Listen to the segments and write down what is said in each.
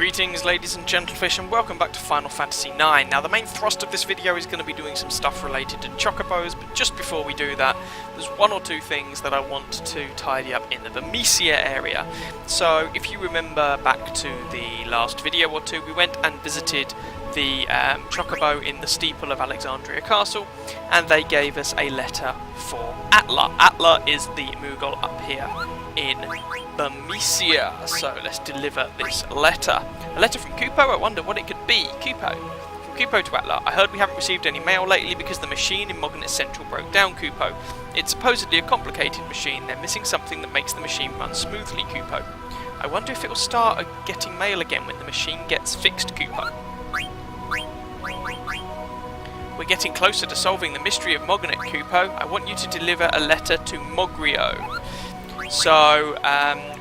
Greetings ladies and gentlefish, and welcome back to Final Fantasy IX. Now the main thrust of this video is going to be doing some stuff related to chocobos, but just before we do that, there's one or two things that I want to tidy up in the Vermesia area. So if you remember back to the last video or two, we went and visited the chocobo in the steeple of Alexandria Castle, and they gave us a letter for Atla. Atla is the Moogle up here in Vermesia, so let's deliver this letter. A letter from Kupo? I wonder what it could be. Kupo. From Kupo to Atla. I heard we haven't received any mail lately because the machine in Mognet Central broke down, Kupo. It's supposedly a complicated machine. They're missing something that makes the machine run smoothly, Kupo. I wonder if it will start getting mail again when the machine gets fixed, Kupo. We're getting closer to solving the mystery of Mognet, Kupo. I want you to deliver a letter to Mogrio. So,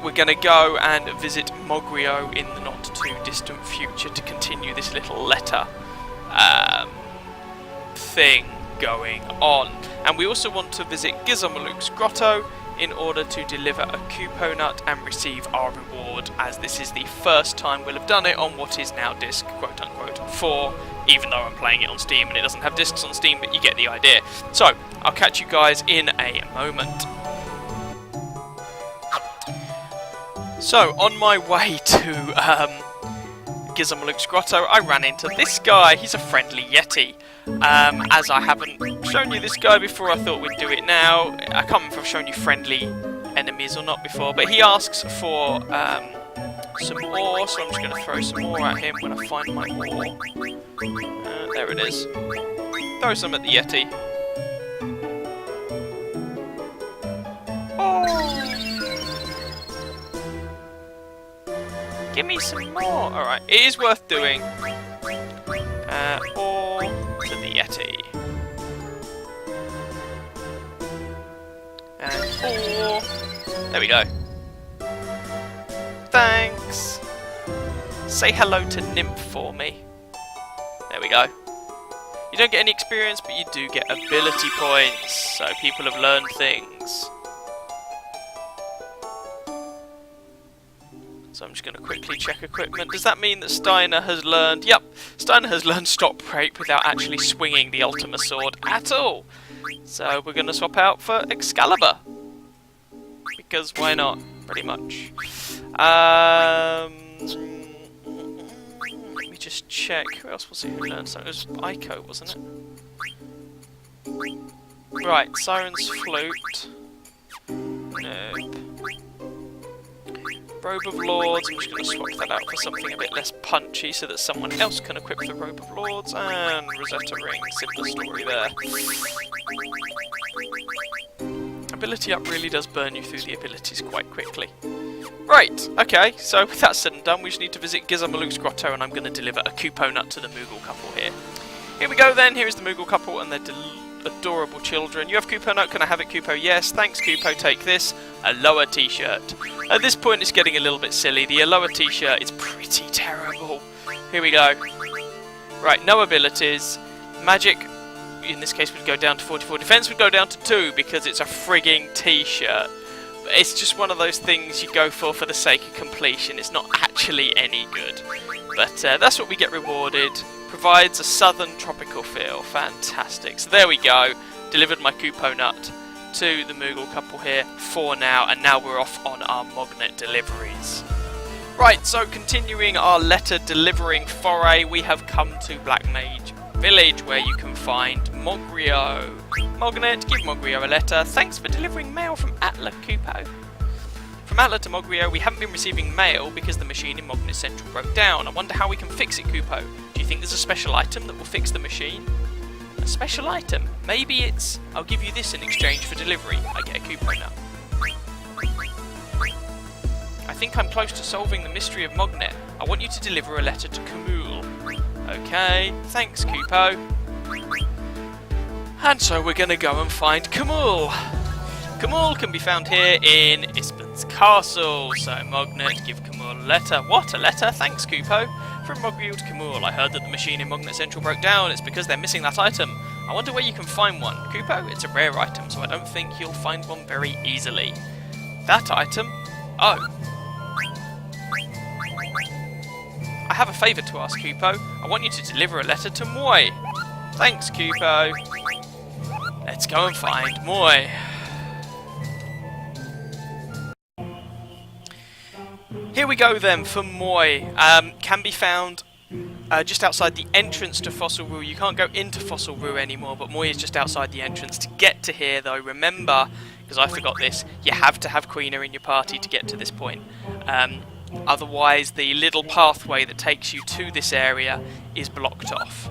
we're going to go and visit Mogrio in the not-too-distant future to continue this little letter thing going on. And we also want to visit Gizomoluk's grotto in order to deliver a Kupo nut and receive our reward, as this is the first time we'll have done it on what is now disc, quote-unquote, 4, even though I'm playing it on Steam and it doesn't have discs on Steam, but you get the idea. So, I'll catch you guys in a moment. So, on my way to Gizomoluk's grotto, I ran into this guy. He's a friendly Yeti. As I haven't shown you this guy before, I thought we'd do it now. I can't remember if I've shown you friendly enemies or not before, but he asks for some ore, so I'm just going to throw some ore at him when I find my ore. There it is. Throw some at the Yeti. Give me some more! Alright, it is worth doing. Or to the Yeti. And or... There we go. Thanks! Say hello to Nymph for me. There we go. You don't get any experience, but you do get ability points, so people have learned things. So I'm just going to quickly check equipment. Does that mean that Steiner has learned... Yep, Steiner has learned stop break without actually swinging the Ultima Sword at all. So we're going to swap out for Excalibur. Because why not, pretty much. Let me just check. Who else was it who learned something? It was Aiko, wasn't it? Right, Siren's Flute. Nope. Robe of Lords, I'm just going to swap that out for something a bit less punchy so that someone else can equip the Robe of Lords, and Rosetta Ring, simple story there. Ability up really does burn you through the abilities quite quickly. Right, okay, so with that said and done, we just need to visit Gizomoluk's grotto, and I'm going to deliver a Kupo nut to the Moogle couple here. Here we go then, here's the Moogle couple and their adorable children. You have Kupo nut, can I have it, Kupo? Yes, thanks Kupo, take this. A lower t-shirt. At this point it's getting a little bit silly. The lower t-shirt is pretty terrible. Here we go. Right, no abilities. Magic, in this case, would go down to 44. Defense would go down to 2 because it's a frigging t-shirt. It's just one of those things you go for the sake of completion. It's not actually any good. But that's what we get rewarded. Provides a southern tropical feel. Fantastic. So there we go. Delivered my Kupo nut to the Moogle couple here for now, and now we're off on our Mognet deliveries. Right, so continuing our letter delivering foray, we have come to Black Mage Village, where you can find Mogrio. Mognet, give Mogrio a letter. Thanks for delivering mail from Atla, Kupo. From Atla to Mogrio, we haven't been receiving mail because the machine in Mognet Central broke down. I wonder how we can fix it, Kupo. Do you think there's a special item that will fix the machine? A special item? Maybe it's, I'll give you this in exchange for delivery. I get a Kupo now. I think I'm close to solving the mystery of Mognet. I want you to deliver a letter to Kamul. Okay, thanks Kupo. And so we're going to go and find Kamul. Kamul can be found here in Ispen's castle. So Mognet, give Kamul a letter. What, a letter? Thanks Kupo. From Mogrio to Kamul, I heard that the machine in Mognet Central broke down. It's because they're missing that item. I wonder where you can find one. Kupo, it's a rare item, so I don't think you'll find one very easily. That item? Oh. have a favour to ask, Kupo. I want you to deliver a letter to Moi. Thanks, Kupo. Let's go and find Moi. Here we go then for Moi. Can be found just outside the entrance to Fossil Roo. You can't go into Fossil Roo anymore, but Moi is just outside the entrance. To get to here, though, remember, because I forgot this, you have to have Queena in your party to get to this point. Otherwise, the little pathway that takes you to this area is blocked off.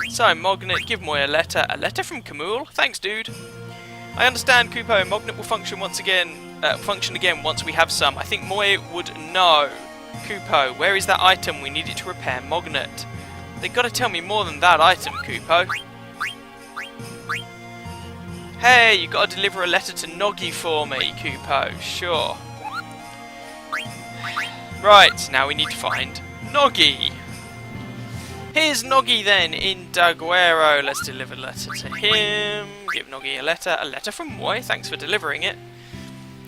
So, Mognet, give Moi a letter. A letter from Kamul? Thanks, dude. I understand, Kupo. Mognet will function again once we have some. I think Moi would know. Kupo, where is that item? We need it to repair Mognet. They gotta tell me more than that item, Kupo. Hey, you gotta deliver a letter to Noggy for me, Kupo. Sure. Right, now we need to find Noggy. Here's Noggy then, in Daguerro. Let's deliver a letter to him. Give Noggy a letter from Moi. Thanks for delivering it.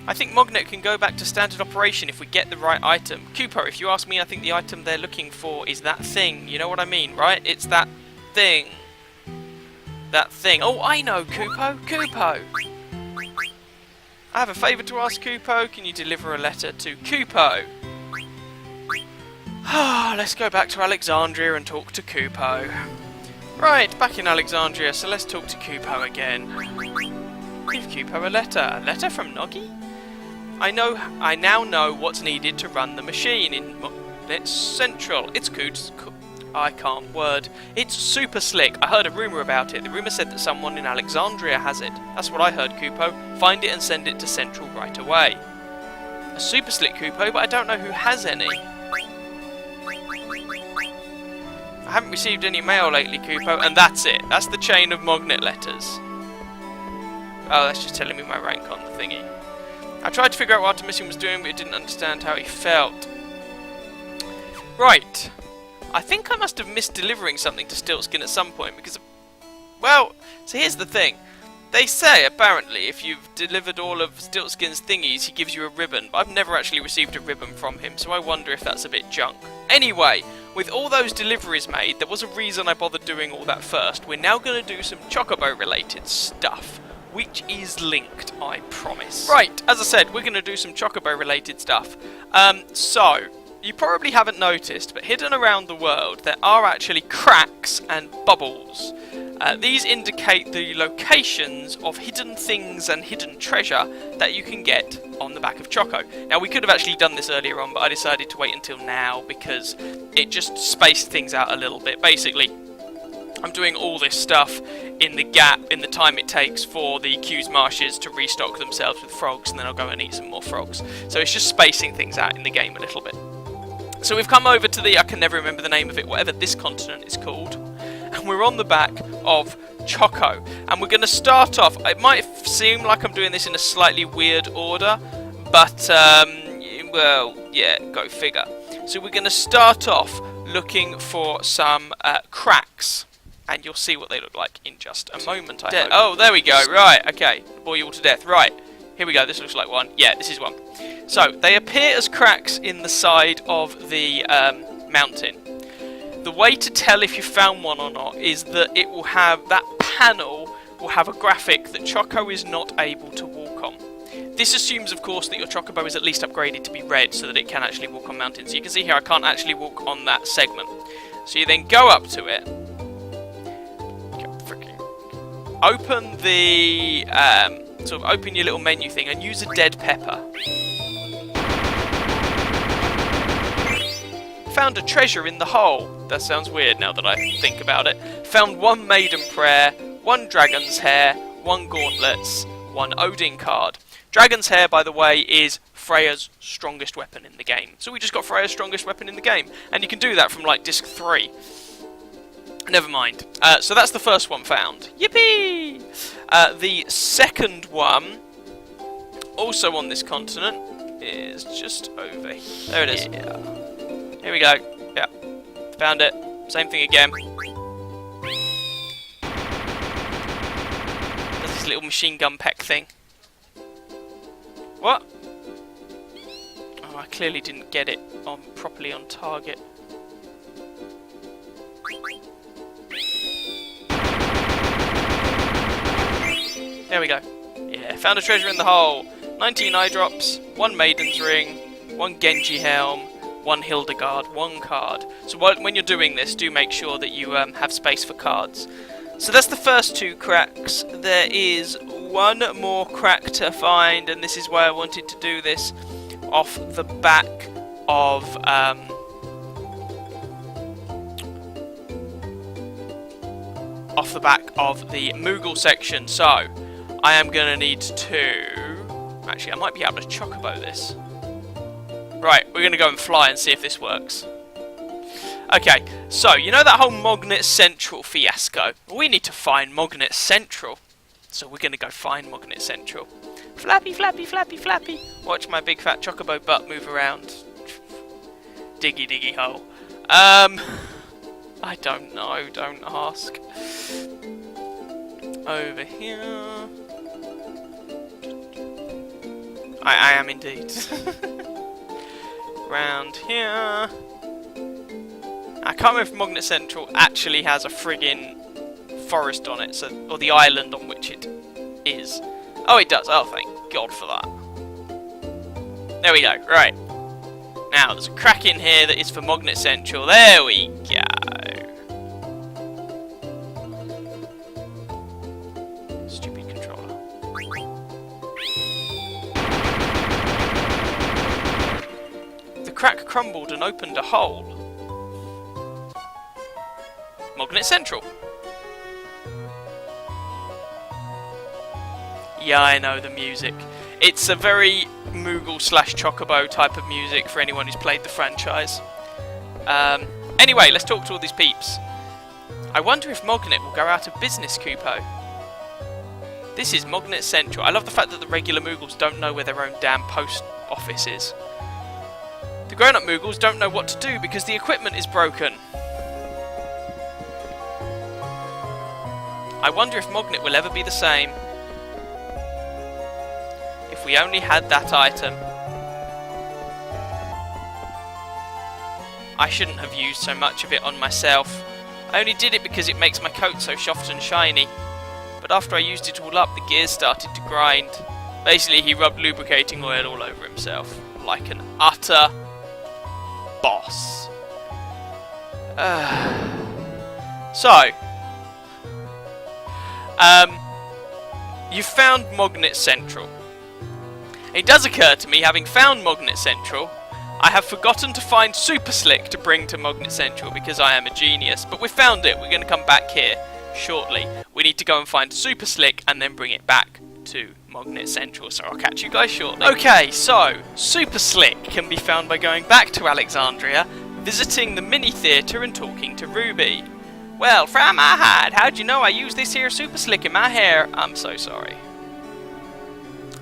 I think Mognet can go back to standard operation if we get the right item. Kupo, if you ask me, I think the item they're looking for is that thing. You know what I mean, right? It's that thing. That thing. Oh, I know, Kupo. Kupo! I have a favour to ask, Kupo. Can you deliver a letter to Kupo? Let's go back to Alexandria and talk to Kupo. Right, back in Alexandria, so let's talk to Kupo again. Give Kupo a letter. A letter from Noggy? I now know what's needed to run the machine in it's Central. It's I can't word. It's super slick. I heard a rumour about it. The rumour said that someone in Alexandria has it. That's what I heard, Kupo. Find it and send it to Central right away. A super slick Kupo, but I don't know who has any. I haven't received any mail lately, Kupo, and that's it. That's the chain of Mognet letters. Oh, that's just telling me my rank on the thingy. I tried to figure out what Artemisian was doing, but it didn't understand how he felt. Right. I think I must have missed delivering something to Stiltskin at some point, because... Well, so here's the thing. They say, apparently, if you've delivered all of Stiltskin's thingies, he gives you a ribbon, but I've never actually received a ribbon from him, so I wonder if that's a bit junk. Anyway, with all those deliveries made, there was a reason I bothered doing all that first. We're now going to do some Chocobo-related stuff, which is linked, I promise. Right, as I said, we're going to do some Chocobo-related stuff. So, you probably haven't noticed, but hidden around the world, there are actually cracks and bubbles. These indicate the locations of hidden things and hidden treasure that you can get on the back of Choco. Now, we could have actually done this earlier on, but I decided to wait until now because it just spaced things out a little bit. Basically, I'm doing all this stuff in the gap, in the time it takes for the Q's marshes to restock themselves with frogs, and then I'll go and eat some more frogs. So it's just spacing things out in the game a little bit. So we've come over to the, I can never remember the name of it, whatever this continent is called. And we're on the back of Choco. And we're going to start off, it might seem like I'm doing this in a slightly weird order, but, well, yeah, go figure. So we're going to start off looking for some cracks. And you'll see what they look like in just a moment, I hope. Oh, there we go, right, okay. Bore you all to death, right. Here we go, this looks like one. Yeah, this is one. So, they appear as cracks in the side of the mountain. The way to tell if you found one or not is that it will have, that panel will have a graphic that Choco is not able to walk on. This assumes, of course, that your Chocobo is at least upgraded to be red so that it can actually walk on mountains. So you can see here I can't actually walk on that segment. So you then go up to it, open the, sort of open your little menu thing and use a dead pepper. Found a treasure in the hole. That sounds weird now that I think about it. Found one maiden prayer, one dragon's hair, one gauntlets, one Odin card. Dragon's hair, by the way, is Freya's strongest weapon in the game. So we just got Freya's strongest weapon in the game. And you can do that from like disc 3. Never mind. So that's the first one found. Yippee! The second one, also on this continent, is just over here. There it is. Yeah. Here we go. Yeah. Found it. Same thing again. Does this little machine gun peck thing. What? Oh, I clearly didn't get it on properly on target. There we go. Yeah, found a treasure in the hole. 19 eye drops, 1 maiden's ring, 1 Genji helm, 1 Hildegard, 1 card. So when you're doing this, do make sure that you have space for cards. So that's the first 2 cracks. There is 1 more crack to find, and this is why I wanted to do this off the back of the Moogle section. So I am going to need to... Actually, I might be able to chocobo this. Right, we're going to go and fly and see if this works. Okay, so, you know that whole Mognet Central fiasco? We need to find Mognet Central. So we're going to go find Mognet Central. Flappy, flappy, flappy, flappy. Watch my big fat chocobo butt move around. Diggy, diggy hole. I don't know, don't ask. Over here. I am indeed. Round here. I can't remember if Mognet Central actually has a friggin' forest on it, so, or the island on which it is. Oh, it does. Oh, thank God for that. There we go. Right. Now, there's a crack in here that is for Mognet Central. There we go. Stupid controller. The crack crumbled and opened a hole. Mognet Central. Yeah, I know the music. It's a very Moogle / Chocobo type of music for anyone who's played the franchise. Anyway, let's talk to all these peeps. I wonder if Mognet will go out of business, Kupo. This is Mognet Central. I love the fact that the regular Moogles don't know where their own damn post office is. The grown-up Moogles don't know what to do because the equipment is broken. I wonder if Mognet will ever be the same. If we only had that item. I shouldn't have used so much of it on myself. I only did it because it makes my coat so soft and shiny. But after I used it all up, the gears started to grind. Basically, he rubbed lubricating oil all over himself. Like an utter boss. You found Mognet Central. It does occur to me, having found Mognet Central, I have forgotten to find Super Slick to bring to Mognet Central because I am a genius. But we found it. We're going to come back here shortly. We need to go and find Super Slick and then bring it back to Mognet Central. So I'll catch you guys shortly. Okay, so Super Slick can be found by going back to Alexandria, visiting the mini theatre and talking to Ruby. Well, from my hide, how'd you know I use this here Super Slick in my hair? I'm so sorry.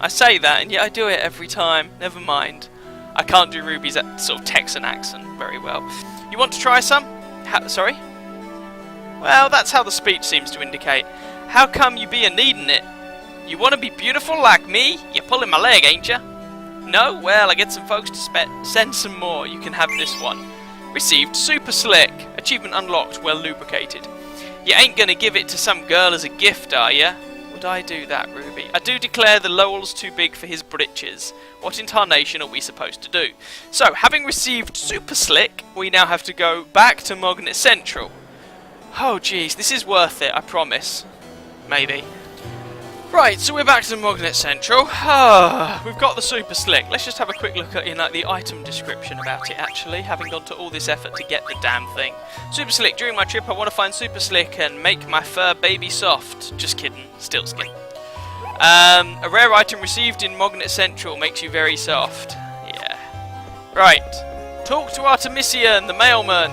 I say that, and yet I do it every time. Never mind. I can't do Ruby's sort of Texan accent very well. You want to try some? Sorry? Well, that's how the speech seems to indicate. How come you be a-needin' it? You want to be beautiful like me? You're pulling my leg, ain't ya? No? Well, I get some folks to send some more. You can have this one. Received Super Slick. Achievement unlocked, well lubricated. You ain't gonna give it to some girl as a gift, are ya? Would I do that, Ruby? I do declare the Lowell's too big for his britches. What in tarnation are we supposed to do? So, having received Super Slick, we now have to go back to Mognet Central. Oh jeez, this is worth it, I promise. Maybe. Right, so we're back to Mognet Central. We've got the Super Slick. Let's just have a quick look at the item description about it, actually, having gone to all this effort to get the damn thing. Super Slick. During my trip, I want to find Super Slick and make my fur baby soft. Just kidding. Still skin. A rare item received in Mognet Central makes you very soft. Yeah. Right. Talk to Artemisian, the mailman.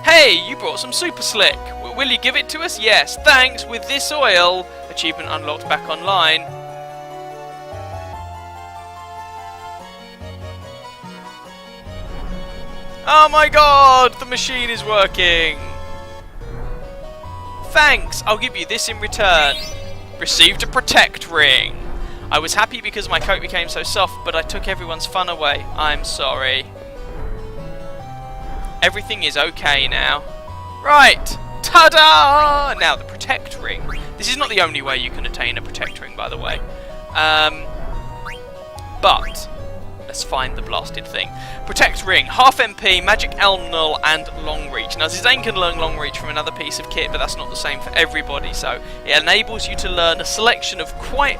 Hey, you brought some Super Slick. Will you give it to us? Yes, thanks. With this oil... Achievement unlocked back online. Oh my god, the machine is working. Thanks, I'll give you this in return. Received a protect ring. I was happy because my coat became so soft, but I took everyone's fun away. I'm sorry. Everything is okay now. Right, Ta-da! Now, the Protect Ring. This is not the only way you can attain a Protect Ring, by the way. But let's find the blasted thing. Protect Ring, half MP, Magic Elm Null, and Long Reach. Now, Zidane can learn Long Reach from another piece of kit, but that's not the same for everybody, so it enables you to learn a selection of quite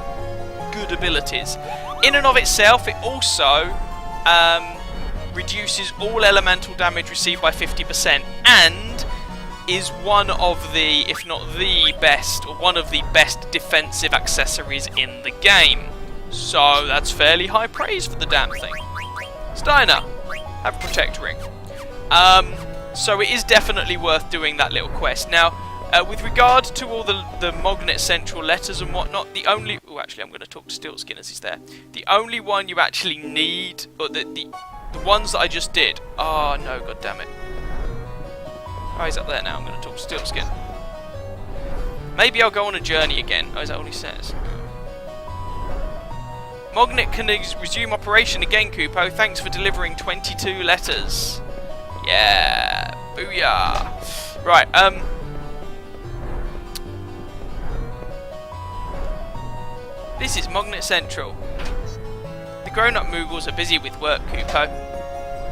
good abilities. In and of itself, it also reduces all elemental damage received by 50%, and is one of the, if not the best, or one of the best defensive accessories in the game. So that's fairly high praise for the damn thing. Steiner, have a Protect Ring. So it is definitely worth doing that little quest. Now, with regard to all the Mognet Central letters and whatnot, the only... Oh, actually, I'm going to talk to Stiltskin as he's there. The only one you actually need, or the ones that I just did... Oh, no, god damn it. Oh, he's up there now. I'm going to talk to Stiltskin. Maybe I'll go on a journey again. Oh, is that all he says? Mognet can resume operation again, Kupo. Thanks for delivering 22 letters. Yeah. Booyah. Right, this is Mognet Central. The grown-up Moogles are busy with work, Kupo.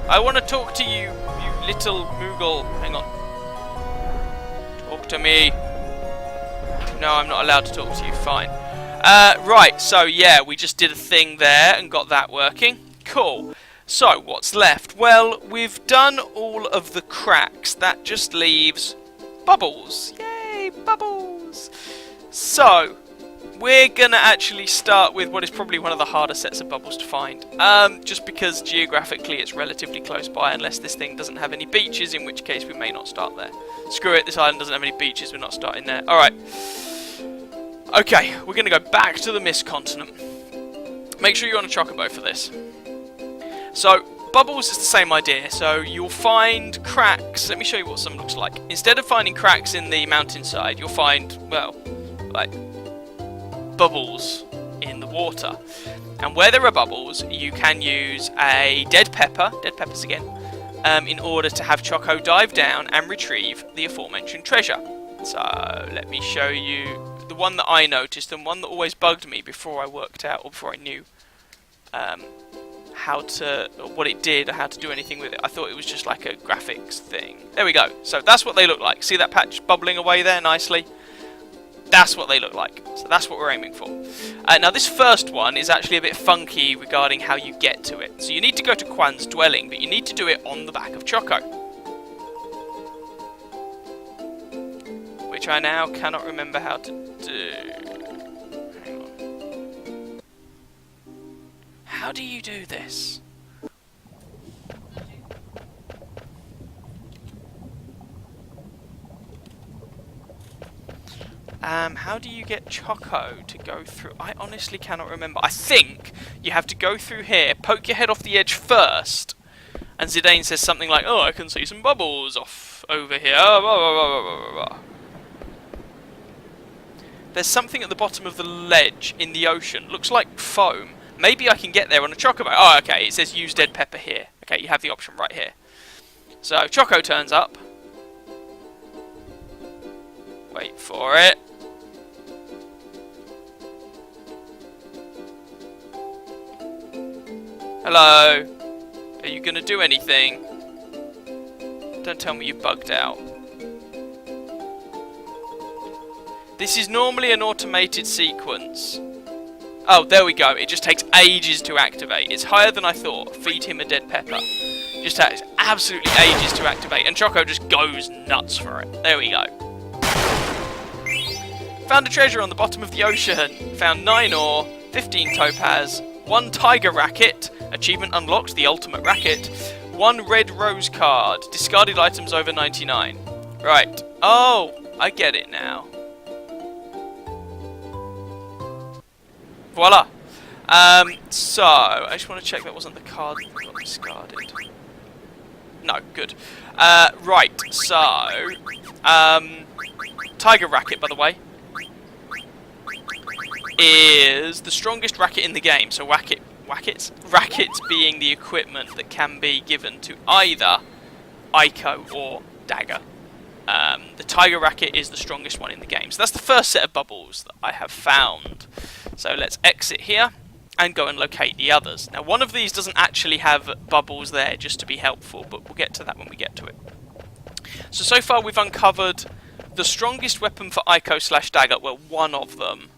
I want to talk to you, you little Moogle. Hang on. Talk to me. No, I'm not allowed to talk to you. Fine. Right, so yeah, we just did a thing there and got that working. Cool. So, what's left? Well, we've done all of the cracks. That just leaves bubbles. Yay, bubbles! So, we're going to actually start with what is probably one of the harder sets of bubbles to find. Just because geographically it's relatively close by, unless this thing doesn't have any beaches, in which case we may not start there. Screw it, this island doesn't have any beaches, we're not starting there. Alright. Okay, we're going to go back to the Mist Continent. Make sure you're on a chocobo for this. So, bubbles is the same idea. So, you'll find cracks. Let me show you what some looks like. Instead of finding cracks in the mountainside, you'll find, well, like, bubbles in the water. And where there are bubbles, you can use a dead peppers again, in order to have Choco dive down and retrieve the aforementioned treasure. So, let me show you the one that I noticed, and one that always bugged me before I worked out, or before I knew how to, or what it did, or how to do anything with it. I thought it was just like a graphics thing. There we go. So that's what they look like. See that patch bubbling away there nicely? That's what they look like. So that's what we're aiming for. Now this first one is actually a bit funky regarding how you get to it. So you need to go to Quan's dwelling, but you need to do it on the back of Choco, which I now cannot remember how to do. Hang on. How do you do this? How do you get Choco to go through? I honestly cannot remember. I think you have to go through here, poke your head off the edge first, and Zidane says something like, "Oh, I can see some bubbles off over here." Blah, blah, blah, blah, blah, blah. There's something at the bottom of the ledge in the ocean. Looks like foam. Maybe I can get there on a chocobo. Oh, okay. It says use dead pepper here. Okay, you have the option right here. So, Choco turns up. Wait for it. Hello. Are you going to do anything? Don't tell me you bugged out. This is normally an automated sequence. Oh, there we go. It just takes ages to activate. It's higher than I thought. Feed him a dead pepper. Just takes absolutely ages to activate. And Choco just goes nuts for it. There we go. Found a treasure on the bottom of the ocean. Found 9 ore, 15 topaz, 1 tiger racket. Achievement unlocked, the ultimate racket. 1 red rose card. Discarded items over 99. Right. Oh, I get it now. Voila! So, I just want to check that wasn't the card that got discarded. No, good. Right, so... Tiger Racket, by the way, is the strongest racket in the game. So rackets being the equipment that can be given to either Ico or Dagger. The tiger racket is the strongest one in the game. So that's the first set of bubbles that I have found. So let's exit here and go and locate the others. Now one of these doesn't actually have bubbles there just to be helpful, but we'll get to that when we get to it. So far we've uncovered the strongest weapon for Ico/Dagger, well, one of them.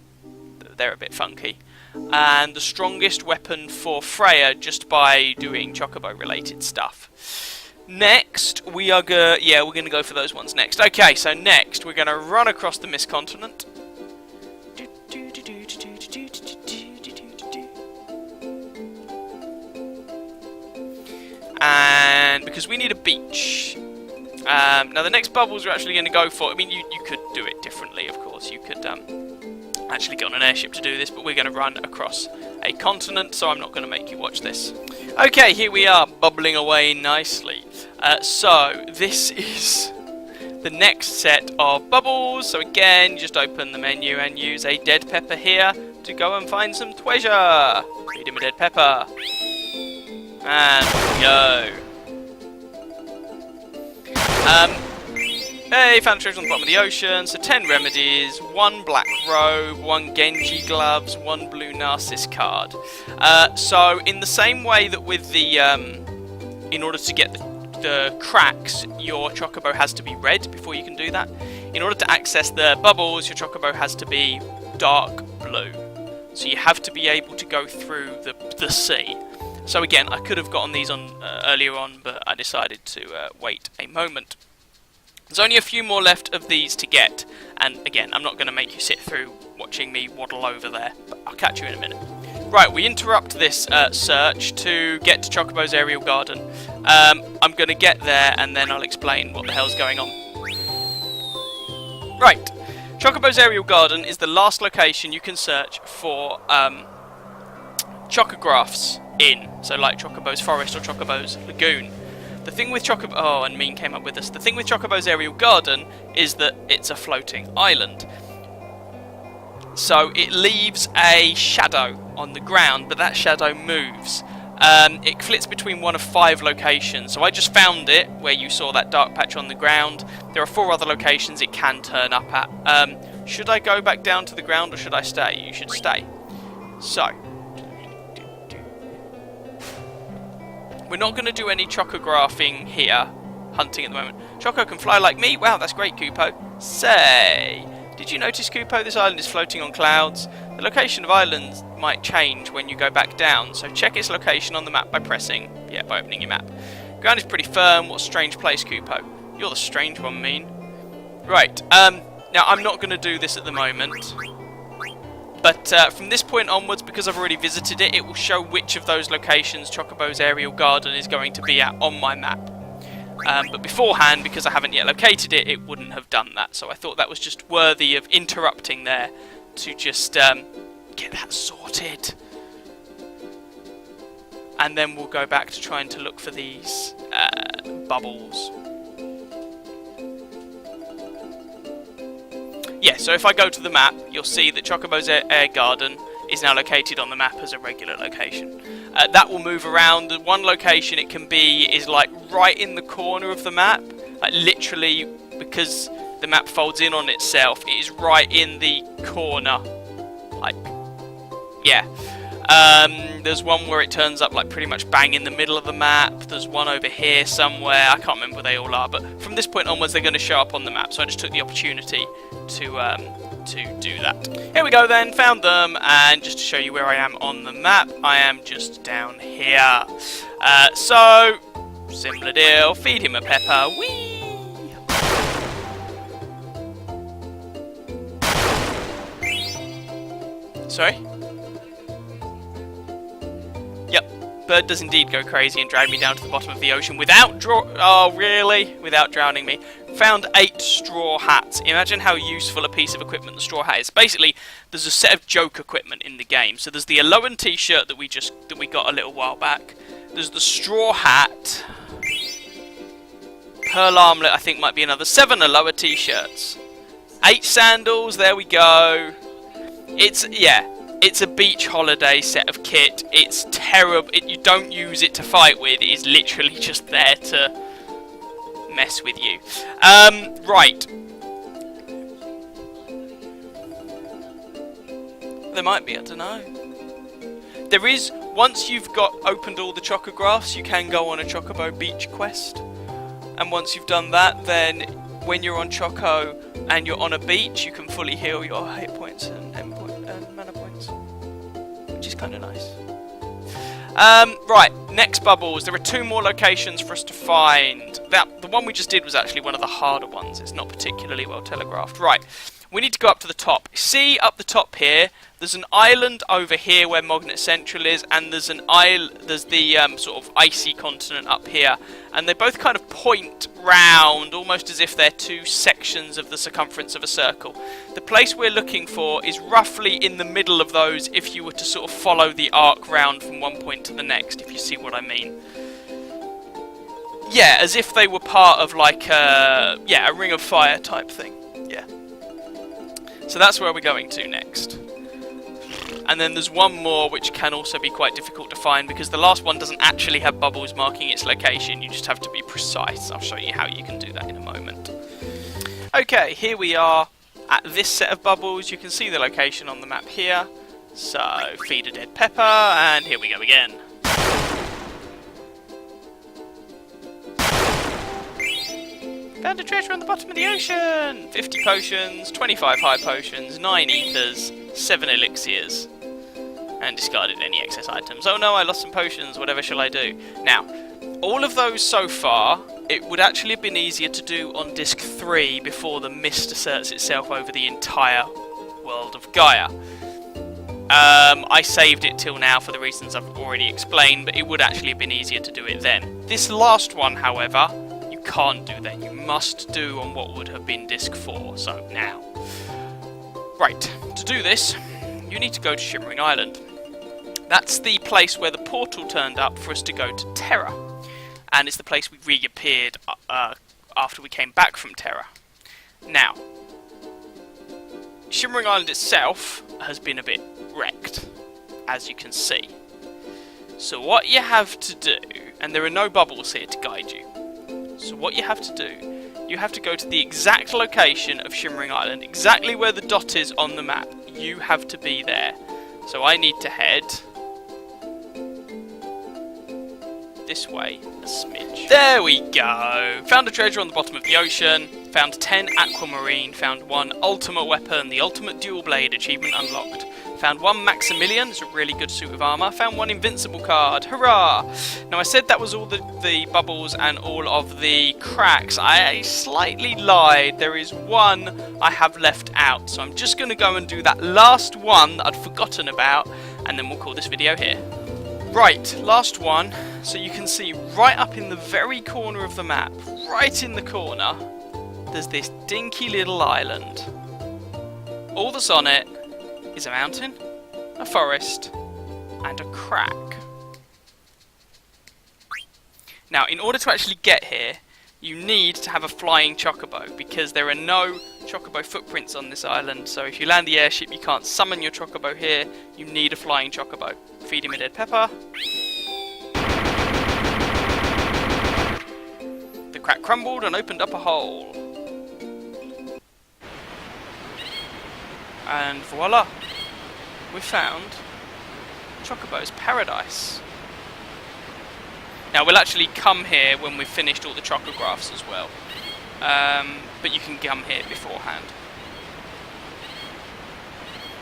They're a bit funky. And the strongest weapon for Freya just by doing chocobo related stuff. Next, we're going to go for those ones next. Okay, so next we're going to run across the Mist Continent. And because we need a beach. Now the next bubbles we're actually going to go for, I mean you could do it differently, of course. You could actually get on an airship to do this, but we're going to run across a continent, so I'm not going to make you watch this. Okay, here we are, bubbling away nicely. So this is the next set of bubbles. So again, just open the menu and use a dead pepper here to go and find some treasure. Feed him a dead pepper. And go. Hey, found treasure on the bottom of the ocean. So 10 remedies, 1 black robe, 1 Genji gloves, 1 blue Narcissus card. So in the same way that with the, in order to get the cracks, your chocobo has to be red before you can do that. In order to access the bubbles, your chocobo has to be dark blue. So you have to be able to go through the sea. So again, I could have gotten these on earlier on, but I decided to wait a moment. There's only a few more left of these to get, and again, I'm not going to make you sit through watching me waddle over there, but I'll catch you in a minute. Right, we interrupt this search to get to Chocobo's aerial garden. I'm going to get there, and then I'll explain what the hell's going on. Right, Chocobo's aerial garden is the last location you can search for chocographs in, so like Chocobo's forest or Chocobo's lagoon. The thing with Chocobo... Oh, and Mean came up with this. The thing with Chocobo's aerial garden is that it's a floating island. So it leaves a shadow on the ground, but that shadow moves. It flits between one of 5 locations. So I just found it, where you saw that dark patch on the ground. There are 4 other locations it can turn up at. Should I go back down to the ground, or should I stay? You should stay. So... we're not going to do any chocographing here, hunting at the moment. Choco can fly like me? Wow, that's great, Kupo. Say, did you notice, Kupo, this island is floating on clouds? The location of islands might change when you go back down, so check its location on the map by by opening your map. Ground is pretty firm. What a strange place, Kupo. You're the strange one, Mean. Right, now I'm not going to do this at the moment. But from this point onwards, because I've already visited it, it will show which of those locations Chocobo's aerial garden is going to be at on my map. But beforehand, because I haven't yet located it, it wouldn't have done that. So I thought that was just worthy of interrupting there to just get that sorted. And then we'll go back to trying to look for these bubbles. Yeah, so if I go to the map, you'll see that Chocobo's air garden is now located on the map as a regular location. That will move around. The one location it can be is like right in the corner of the map. Like literally, because the map folds in on itself, it is right in the corner. Like, yeah. There's one where it turns up like pretty much bang in the middle of the map. There's one over here somewhere. I can't remember where they all are, but from this point onwards they're going to show up on the map. So I just took the opportunity to do that. Here we go then, found them, and just to show you where I am on the map, I am just down here. So, similar deal, feed him a pepper, whee! Sorry? Yep, bird does indeed go crazy and drag me down to the bottom of the ocean without oh really? Without drowning me. Found 8 straw hats. Imagine how useful a piece of equipment the straw hat is. Basically, there's a set of joke equipment in the game. So there's the Alolan t-shirt that we got a little while back. There's the straw hat. Pearl armlet, I think, might be another 7 Alola t-shirts. 8 sandals, there we go. It's a beach holiday set of kit. It's terrible. You don't use it to fight with. It is literally just there to mess with you. Right. There might be, I don't know. There is, once you've opened all the chocographs, you can go on a Chocobo Beach quest. And once you've done that, then when you're on Choco and you're on a beach, you can fully heal your hit points and mana points. Which is kind of nice. Right, next bubbles. There are 2 more locations for us to find. The one we just did was actually one of the harder ones. It's not particularly well telegraphed. Right, we need to go up to the top. See up the top here, there's an island over here where Mognet Central is, and there's the sort of icy continent up here, and they both kind of point round, almost as if they're 2 sections of the circumference of a circle. The place we're looking for is roughly in the middle of those if you were to sort of follow the arc round from one point to the next, if you see what I mean. Yeah, as if they were part of like a ring of fire type thing. Yeah. So that's where we're going to next. And then there's one more which can also be quite difficult to find because the last one doesn't actually have bubbles marking its location. You just have to be precise. I'll show you how you can do that in a moment. Okay, here we are at this set of bubbles. You can see the location on the map here. So, feed a dead pepper, and here we go again. Found a treasure on the bottom of the ocean! 50 potions, 25 high potions, 9 ethers, 7 elixirs. And discarded any excess items. Oh no, I lost some potions, whatever shall I do? Now, all of those so far, it would actually have been easier to do on disc 3 before the mist asserts itself over the entire world of Gaia. I saved it till now for the reasons I've already explained, but it would actually have been easier to do it then. This last one, however, can't do that. You must do on what would have been disc 4. So now, right, to do this you need to go to Shimmering Island. That's the place where the portal turned up for us to go to Terra, and it's the place we reappeared after we came back from Terra. Now, Shimmering Island itself has been a bit wrecked, as you can see. So what you have to do, and there are no bubbles here to guide you, so what you have to do, you have to go to the exact location of Shimmering Island, exactly where the dot is on the map. You have to be there. So I need to head this way a smidge. There we go! Found a treasure on the bottom of the ocean, found 10 aquamarine, found 1 ultimate weapon, the ultimate dual blade achievement unlocked. Found 1 Maximilian, it's a really good suit of armour. Found 1 invincible card, hurrah! Now I said that was all the bubbles and all of the cracks. I slightly lied, there is 1 I have left out. So I'm just going to go and do that last one that I'd forgotten about, and then we'll call this video here. Right, last one. So you can see right up in the very corner of the map, right in the corner, there's this dinky little island. All that's on it is a mountain, a forest, and a crack. Now, in order to actually get here, you need to have a flying chocobo, because there are no chocobo footprints on this island, so if you land the airship you can't summon your chocobo here, you need a flying chocobo. Feed him a dead pepper. The crack crumbled and opened up a hole. And voila! We found Chocobo's Paradise. Now we'll actually come here when we've finished all the chocographs as well. But you can come here beforehand.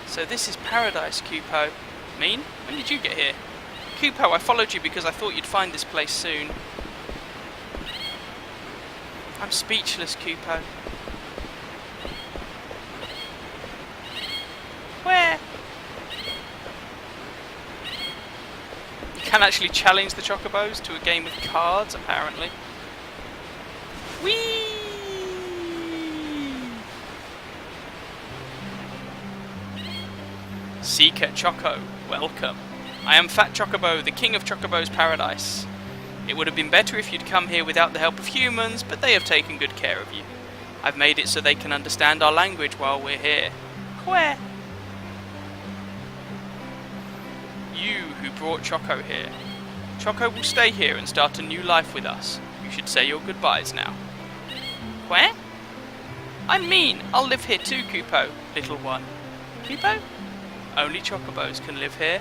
So this is Paradise, Cupo. Mean? When did you get here? Cupo, I followed you because I thought you'd find this place soon. I'm speechless, Cupo. Where? You can actually challenge the chocobos to a game of cards, apparently. Whee! Seeker Choco, welcome. I am Fat Chocobo, the king of Chocobo's Paradise. It would have been better if you'd come here without the help of humans, but they have taken good care of you. I've made it so they can understand our language while we're here. Where? You who brought Choco here. Choco will stay here and start a new life with us. You should say your goodbyes now. Where? I mean, I'll live here too, Kupo, little one. Kupo? Only chocobos can live here.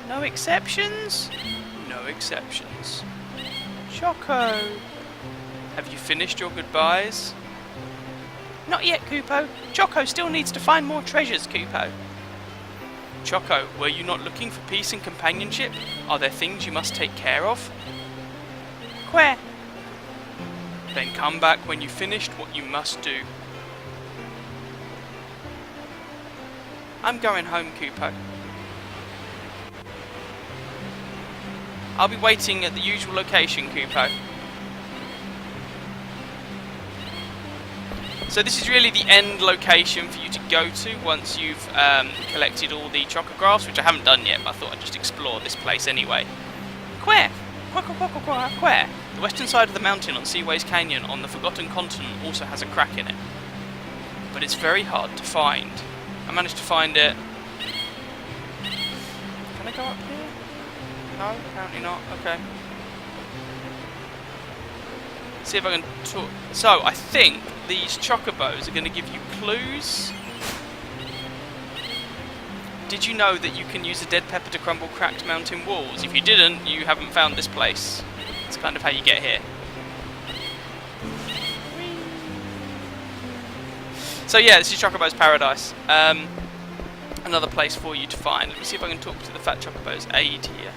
No exceptions? No exceptions. Choco! Have you finished your goodbyes? Not yet, Kupo. Choco still needs to find more treasures, Kupo. Choco, were you not looking for peace and companionship? Are there things you must take care of? Where? Then come back when you've finished what you must do. I'm going home, Kupo. I'll be waiting at the usual location, Kupo. So this is really the end location for you to go to once you've collected all the chocographs, which I haven't done yet, but I thought I'd just explore this place anyway. Where? Where? The western side of the mountain on Seaways Canyon on the Forgotten Continent also has a crack in it. But it's very hard to find. I managed to find it. Can I go up here? No, apparently not. Okay. See if I can talk. So, I think these chocobos are going to give you clues. Did you know that you can use a dead pepper to crumble cracked mountain walls? If you didn't, you haven't found this place. It's kind of how you get here. So yeah, this is Chocobo's Paradise. Another place for you to find. Let me see if I can talk to the Fat Chocobo's aid here.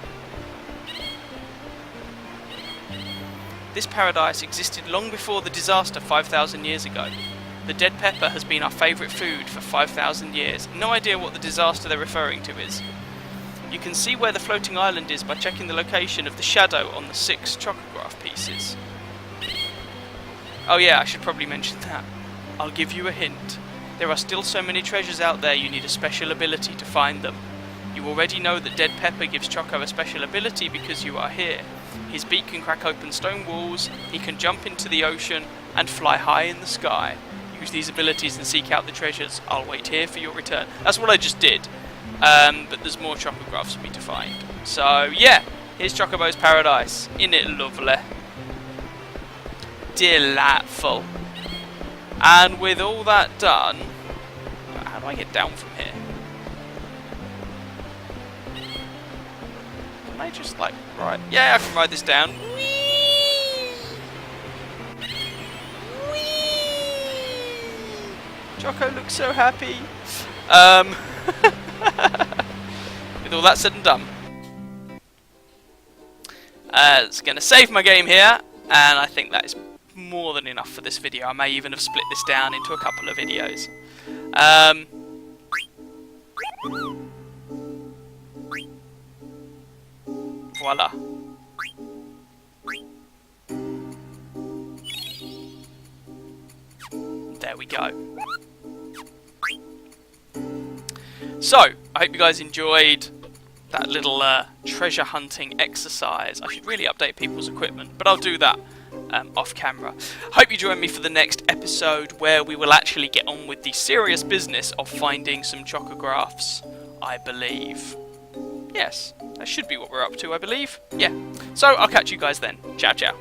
This paradise existed long before the disaster 5,000 years ago. The dead pepper has been our favourite food for 5,000 years. No idea what the disaster they're referring to is. You can see where the floating island is by checking the location of the shadow on the 6 chocograph pieces. Oh yeah, I should probably mention that. I'll give you a hint. There are still so many treasures out there you need a special ability to find them. You already know that Dead Pepper gives Choco a special ability because you are here. His beak can crack open stone walls, he can jump into the ocean, and fly high in the sky. Use these abilities and seek out the treasures. I'll wait here for your return. That's what I just did. But there's more chocographs for me to find. So, yeah, here's Chocobo's Paradise. Isn't it lovely? Delightful. And with all that done, how do I get down from here? Can I just like ride? Yeah, I can ride this down. Whee! Whee! Choco looks so happy. With all that said and done, it's going to save my game here, and I think that is more than enough for this video. I may even have split this down into a couple of videos. Voila. There we go. So, I hope you guys enjoyed that little treasure hunting exercise. I should really update people's equipment, but I'll do that off camera. Hope you join me for the next episode where we will actually get on with the serious business of finding some chocographs, I believe. Yes, that should be what we're up to, I believe. Yeah. So, I'll catch you guys then. Ciao, ciao.